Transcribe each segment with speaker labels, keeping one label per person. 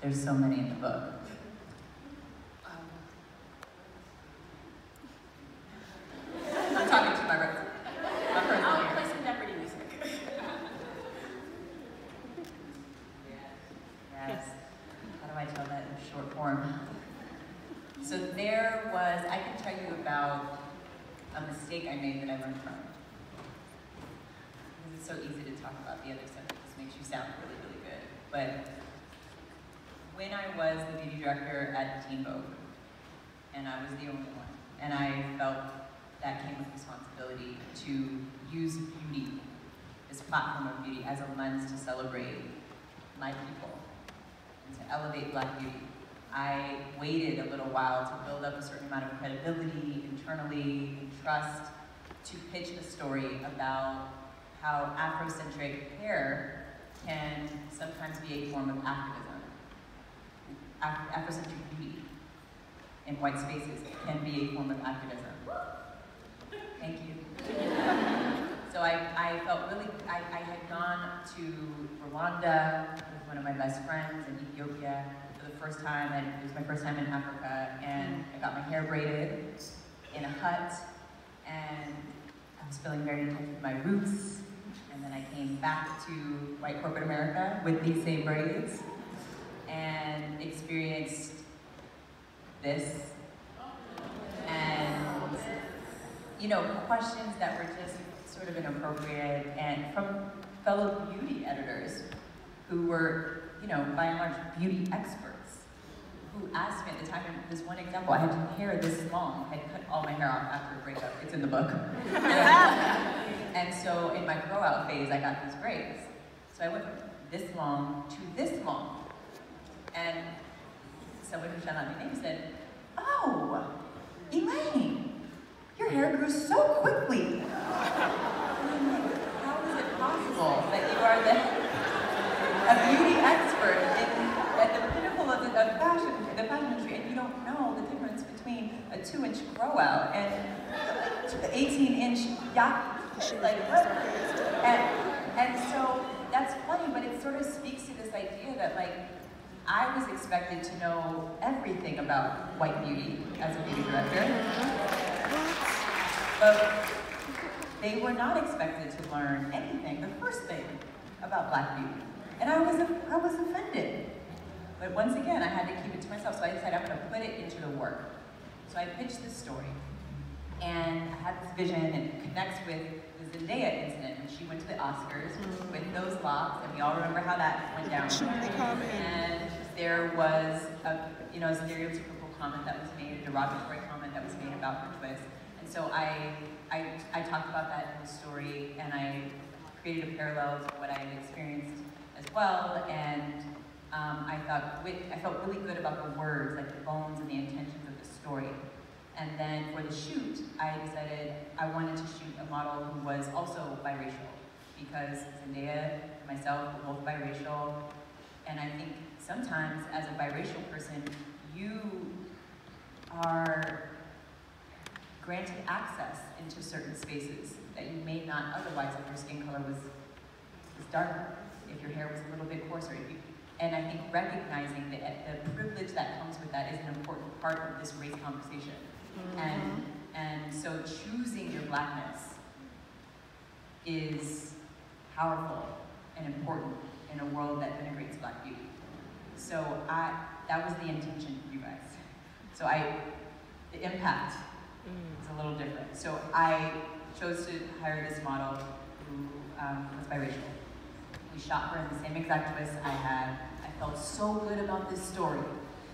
Speaker 1: There's so many in the book. I'm talking to my person.
Speaker 2: I'll play some Jeopardy music.
Speaker 1: Yes. How do I tell that in short form? So there was, I can tell you about a mistake I made that I learned from. Because it's so easy to talk about the other stuff, it just makes you sound really, really good. But when I was the beauty director at Teen Vogue, and I was the only one, and I felt that came with responsibility to use beauty, this platform of beauty, as a lens to celebrate my people and to elevate Black beauty. I waited a little while to build up a certain amount of credibility internally and trust to pitch a story about how Afrocentric hair can sometimes be a form of activism. Afrocentric beauty in white spaces can be a form of activism. Thank you. So I felt really, I had gone to Rwanda with one of my best friends in Ethiopia for the first time. It was my first time in Africa, and I got my hair braided in a hut, and I was feeling very in touch with my roots. And then I came back to white corporate America with these same braids and experienced this. And, you know, questions that were just sort of inappropriate, and from fellow beauty editors who were, you know, by and large, beauty experts, who asked me at the time, and this one example, I had hair this long, I had cut all my hair off after a breakup, it's in the book. And so in my grow out phase, I got these braids. So I went from this long to this long. And someone who shall not be named said, "Oh, Elaine, your hair grew so quickly." How is it possible that you are a beauty expert at the pinnacle of the fashion industry, and you don't know the difference between a 2-inch grow out and 18-inch yacht? Like what? And so that's funny, but it sort of speaks to this idea that, like, I was expected to know everything about white beauty as a beauty director, but they were not expected to learn anything, the first thing, about Black beauty. And I was offended. But once again, I had to keep it to myself, so I decided I'm gonna put it into the work. So I pitched this story, and I had this vision, and it connects with the Zendaya incident when she went to the Oscars with those locks, and we all remember how that went down. And there was a, you know, a stereotypical comment that was made, a derogatory comment that was made about her twist. And so I talked about that in the story, and I created a parallel to what I had experienced as well, and I felt really good about the words, like the bones and the intentions of the story. And then for the shoot, I decided I wanted to shoot a model who was also biracial, because Zendaya and myself were both biracial, and I think sometimes as a biracial person, you are granted access into certain spaces that you may not otherwise if your skin color was darker, if your hair was a little bit coarser. And I think recognizing the privilege that comes with that is an important part of this race conversation. And so choosing your Blackness is powerful and important in a world that denigrates Black beauty. So that was the intention for you guys. So the impact is a little different. So I chose to hire this model who was biracial. We shot her in the same exact twist I had. I felt so good about this story.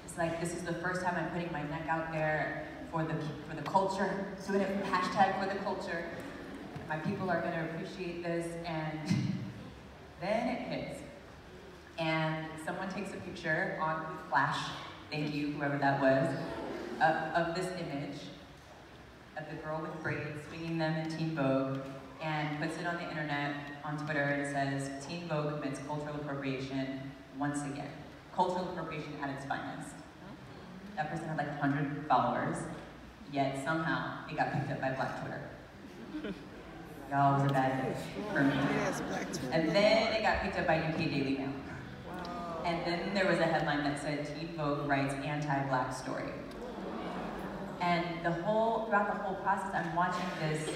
Speaker 1: It's like, this is the first time I'm putting my neck out there for the culture, doing it hashtag for the culture. My people are gonna appreciate this, and then it hits. And someone takes a picture on flash, thank you, whoever that was, of this image of the girl with braids swinging them in Teen Vogue, and puts it on the internet, on Twitter, and says, "Teen Vogue commits cultural appropriation once again." Cultural appropriation at its finest. That person had like 100 followers, yet somehow it got picked up by Black Twitter. Y'all, was a bad day for me. And then it got picked up by UK Daily Mail. And then there was a headline that said, Teen Vogue writes anti-Black story. And throughout the whole process, I'm watching this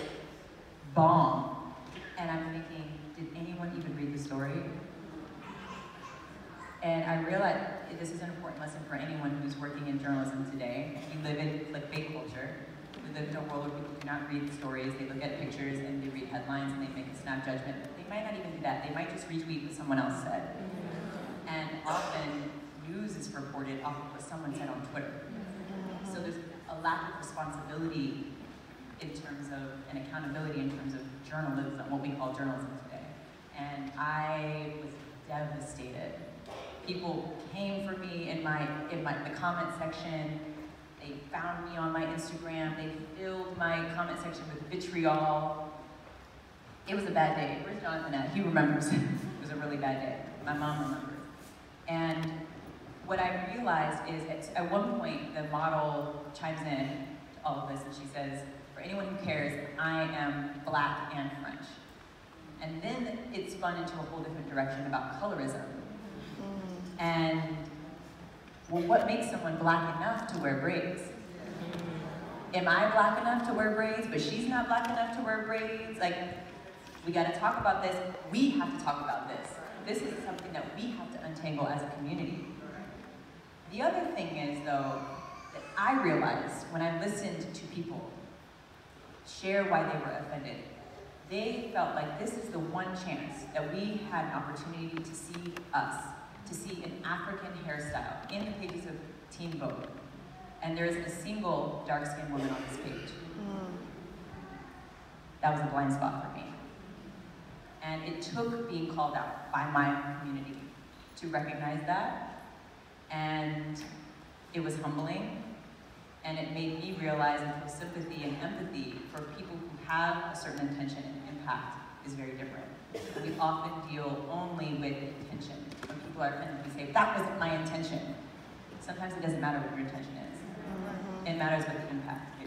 Speaker 1: bomb, and I'm thinking, did anyone even read the story? And I realized this is an important lesson for anyone who's working in journalism today. We live in clickbait culture. We live in a world where people do not read the stories. They look at pictures and they read headlines and they make a snap judgment. They might not even do that. They might just retweet what someone else said. And often, news is reported off of what someone said on Twitter. So there's a lack of responsibility in terms of, and accountability in terms of journalism, what we call journalism today. And I was devastated. People came for me in the comment section. They found me on my Instagram. They filled my comment section with vitriol. It was a bad day. Where's Jonathan at? He remembers. It was a really bad day. My mom remembers. And what I realized is at one point, the model chimes in to all of this and she says, for anyone who cares, I am Black and French. And then it spun into a whole different direction about colorism. And, well, what makes someone Black enough to wear braids? Am I Black enough to wear braids, but she's not Black enough to wear braids? Like, we gotta talk about this. We have to talk about this. This is something that we have to untangle as a community. The other thing is, though, that I realized when I listened to people share why they were offended, they felt like this is the one chance that we had an opportunity to see us, to see an African hairstyle in the pages of Teen Vogue. And there isn't a single dark-skinned woman on this page. That was a blind spot for me. And it took being called out by my community to recognize that. And it was humbling. And it made me realize and feel sympathy and empathy for people who have a certain intention and impact is very different. We often deal only with intention. When people are offended, we say, that wasn't my intention. Sometimes it doesn't matter what your intention is. It matters what the impact